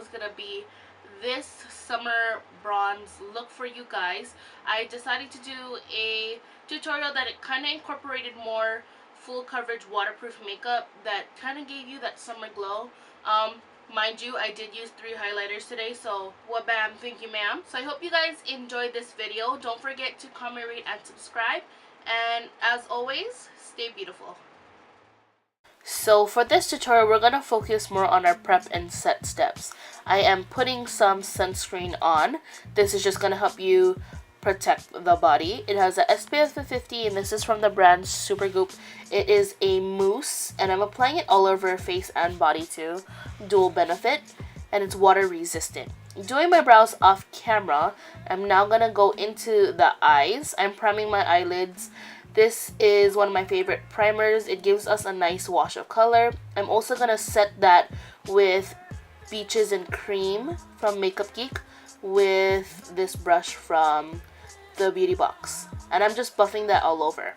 was gonna be this summer bronze look for you guys. I decided to do a tutorial that it kind of incorporated more full coverage waterproof makeup that kind of gave you that summer glow. Mind you, I did use 3 highlighters today, so what bam, thank you ma'am. So I hope you guys enjoyed this video. Don't forget to comment, rate, and subscribe. And as always, stay beautiful. So for this tutorial, we're going to focus more on our prep and set steps. I am putting some sunscreen on. This is just going to help you protect the body. It has a SPF of 50 and this is from the brand Supergoop. It is a mousse and I'm applying it all over face and body too. Dual benefit, and it's water resistant. Doing my brows off camera, I'm now going to go into the eyes. I'm priming my eyelids. This is one of my favorite primers. It gives us a nice wash of color. I'm also going to set that with Beaches and Cream from Makeup Geek with this brush from the beauty box. And I'm just buffing that all over.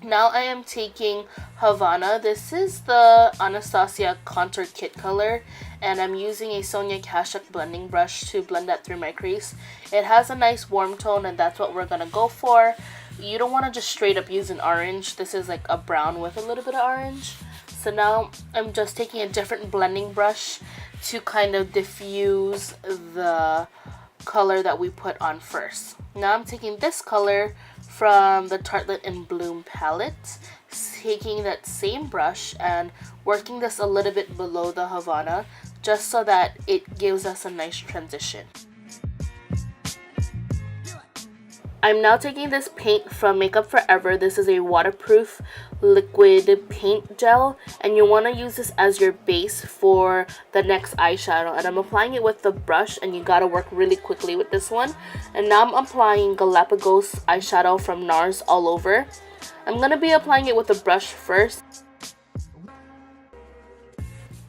Now I am taking Havana. This is the Anastasia Contour Kit color. And I'm using a Sonia Kashuk blending brush to blend that through my crease. It has a nice warm tone and that's what we're going to go for. You don't want to just straight up use an orange. This is like a brown with a little bit of orange. So now I'm just taking a different blending brush to kind of diffuse the color that we put on first. Now I'm taking this color from the Tartelette in Bloom palette, taking that same brush and working this a little bit below the Havana just so that it gives us a nice transition. I'm now taking this paint from Makeup Forever. This is a waterproof liquid paint gel and you want to use this as your base for the next eyeshadow, and I'm applying it with the brush and you gotta work really quickly with this one. And now I'm applying Galapagos eyeshadow from NARS all over. I'm gonna be applying it with the brush first.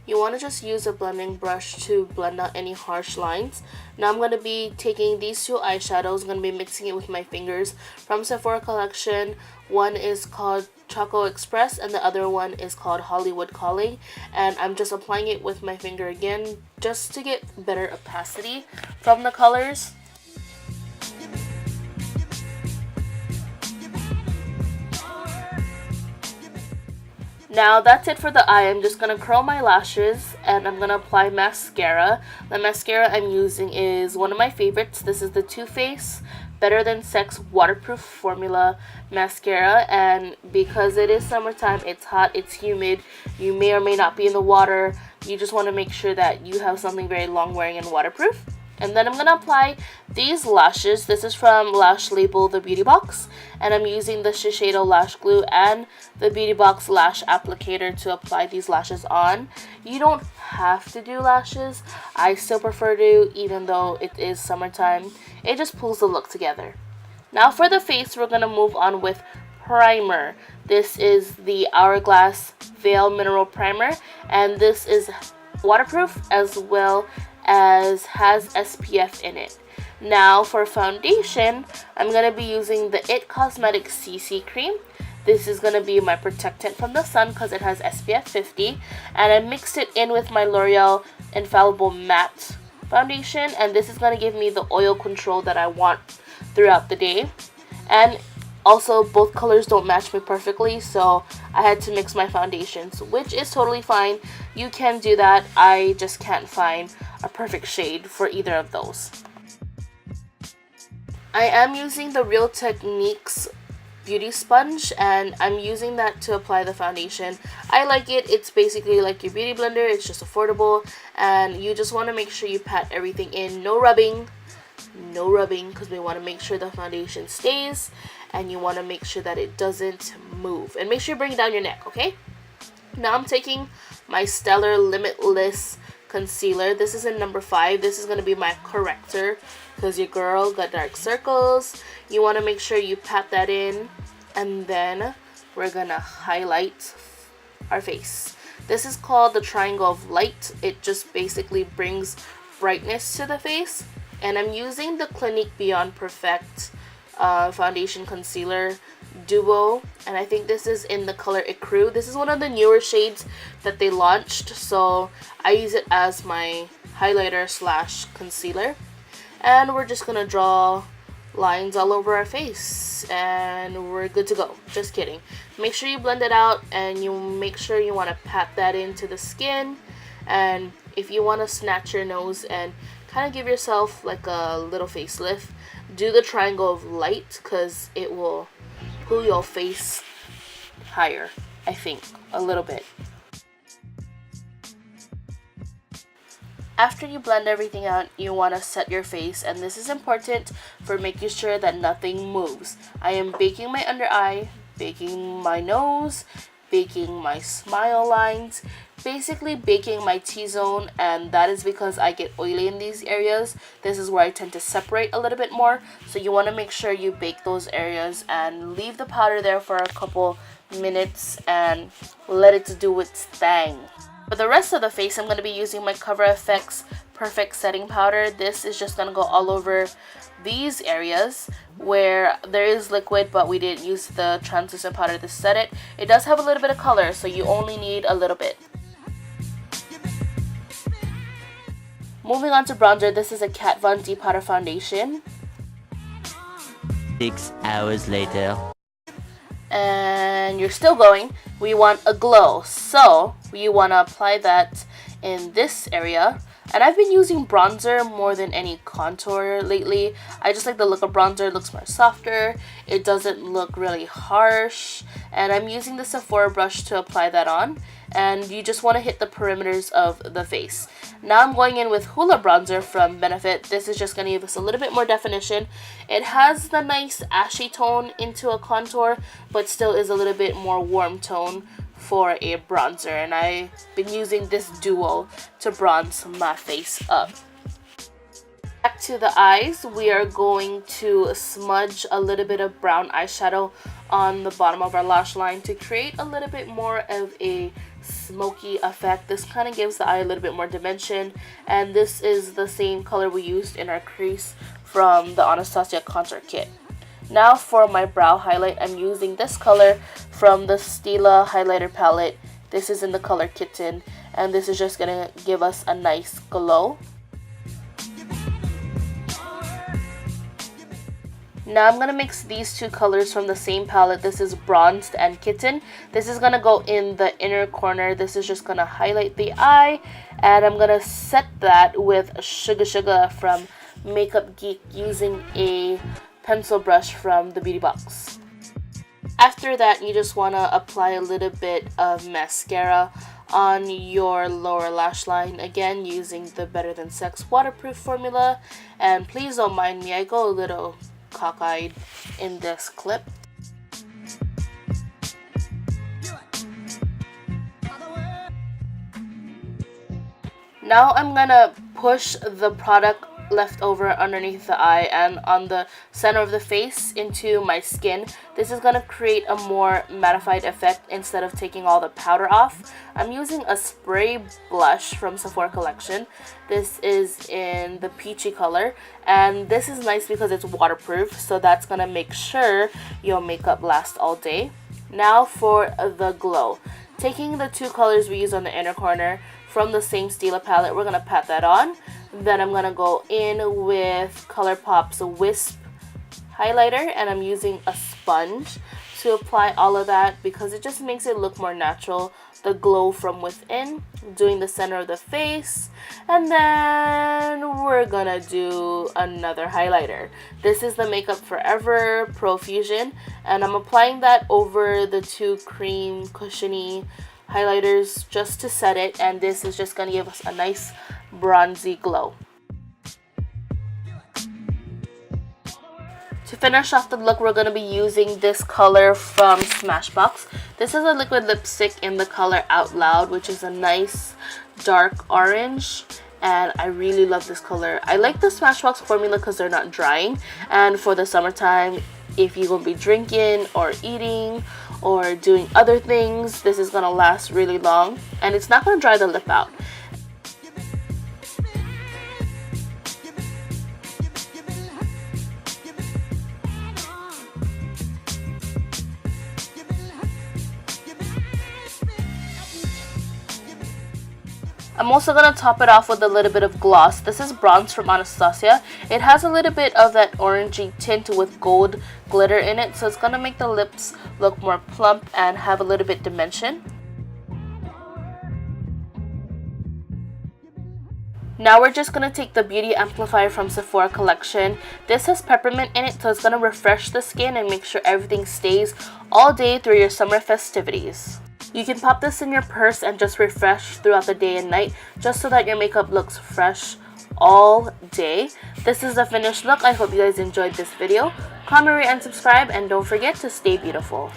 You want to just use a blending brush to blend out any harsh lines. Now I'm going to be taking these 2 eyeshadows. I'm going to be mixing it with my fingers from Sephora collection. One is called Choco Express and the other one is called Hollywood Calling. And I'm just applying it with my finger again just to get better opacity from the colors. Now that's it for the eye. I'm just going to curl my lashes and I'm going to apply mascara. The mascara I'm using is one of my favorites. This is the Too Faced Better Than Sex Waterproof Formula Mascara, and because it is summertime, it's hot, it's humid, you may or may not be in the water, you just want to make sure that you have something very long wearing and waterproof. And then I'm going to apply these lashes. This is from Lash Label, the beauty box. And I'm using the Shiseido lash glue and the beauty box lash applicator to apply these lashes on. You don't have to do lashes. I still prefer to, even though it is summertime. It just pulls the look together. Now for the face, we're going to move on with primer. This is the Hourglass Veil Mineral Primer. And this is waterproof as well as has SPF in it. Now for foundation, I'm going to be using the IT Cosmetics CC cream. This is going to be my protectant from the sun because it has SPF 50, and I mixed it in with my Loreal Infallible Matte foundation, and this is going to give me the oil control that I want throughout the day. And also both colors don't match me perfectly, so I had to mix my foundations, which is totally fine. You can do that. I just can't find a perfect shade for either of those. I am using the Real Techniques beauty sponge and I'm using that to apply the foundation. I like it. It's basically like your beauty blender. It's just affordable and you just want to make sure you pat everything in. No rubbing because we want to make sure the foundation stays and you want to make sure that it doesn't move. And make sure you bring it down your neck, okay? Now I'm taking my Stellar Limitless concealer. This is in number 5. This is going to be my corrector because your girl got dark circles. You want to make sure you pat that in, and then we're going to highlight our face. This is called the Triangle of Light. It just basically brings brightness to the face. And I'm using the Clinique Beyond Perfect foundation concealer duo, and I think this is in the color Ecru. This is one of the newer shades that they launched, so I use it as my highlighter slash concealer, and we're just gonna draw lines all over our face and we're good to go. Just kidding. Make sure you blend it out, and you make sure you want to pat that into the skin. And if you want to snatch your nose and kind of give yourself like a little facelift, do the triangle of light, because it will pull your face higher, I think, a little bit. After you blend everything out, you want to set your face, and this is important for making sure that nothing moves. I am baking my under eye, baking my nose, baking my smile lines, basically baking my T-zone, and that is because I get oily in these areas. This is where I tend to separate a little bit more, so you want to make sure you bake those areas and leave the powder there for a couple minutes and let it do its thing. For the rest of the face, I'm going to be using my Cover FX Perfect Setting Powder. This is just going to go all over these areas where there is liquid, but we didn't use the translucent powder to set it. It does have a little bit of color, so you only need a little bit. Moving on to bronzer, this is a Kat Von D Powder Foundation. 6 hours later. And you're still going. We want a glow, so we want to apply that in this area. And I've been using bronzer more than any contour lately. I just like the look of bronzer. It looks more softer. It doesn't look really harsh. And I'm using the Sephora brush to apply that on. And you just want to hit the perimeters of the face. Now I'm going in with Hoola bronzer from Benefit. This is just going to give us a little bit more definition. It has the nice ashy tone into a contour, but still is a little bit more warm tone for a bronzer. And I've been using this duo to bronze my face up. Back to the eyes, we are going to smudge a little bit of brown eyeshadow on the bottom of our lash line to create a little bit more of a smoky effect. This kind of gives the eye a little bit more dimension, and this is the same color we used in our crease from the Anastasia contour kit. Now for my brow highlight, I'm using this color from the Stila highlighter palette. This is in the color Kitten, and this is just gonna give us a nice glow. Now I'm going to mix these two colors from the same palette. This is Bronzed and Kitten. This is going to go in the inner corner. This is just going to highlight the eye. And I'm going to set that with Sugar Sugar from Makeup Geek using a pencil brush from the Beauty Box. After that, you just want to apply a little bit of mascara on your lower lash line, again using the Better Than Sex waterproof formula. And please don't mind me, I go a little cockeyed in this clip. Now I'm gonna push the product left over underneath the eye and on the center of the face into my skin. This is gonna create a more mattified effect instead of taking all the powder off. I'm using a spray blush from Sephora collection. This is in the peachy color, and this is nice because it's waterproof, so that's gonna make sure your makeup lasts all day. Now for the glow. Taking the two colors we use on the inner corner from the same Stila palette, we're gonna pat that on. Then I'm gonna go in with ColourPop's Wisp highlighter, and I'm using a sponge to apply all of that because it just makes it look more natural, the glow from within, doing the center of the face. And then we're gonna do another highlighter. This is the Makeup Forever Pro Fusion, and I'm applying that over the two cream cushiony highlighters just to set it, and this is just gonna give us a nice bronzy glow. To finish off the look, we're going to be using this color from Smashbox. This is a liquid lipstick in the color Out Loud, which is a nice dark orange, and I really love this color. I like the Smashbox formula because they're not drying, and for the summertime, if you're going to be drinking or eating or doing other things, this is going to last really long, and it's not going to dry the lip out. I'm also going to top it off with a little bit of gloss. This is bronze from Anastasia. It has a little bit of that orangey tint with gold glitter in it, so it's going to make the lips look more plump and have a little bit dimension. Now we're just going to take the Beauty Amplifier from Sephora collection. This has peppermint in it, so it's going to refresh the skin and make sure everything stays all day through your summer festivities. You can pop this in your purse and just refresh throughout the day and night, just so that your makeup looks fresh all day. This is the finished look. I hope you guys enjoyed this video. Comment, rate, and subscribe, and don't forget to stay beautiful.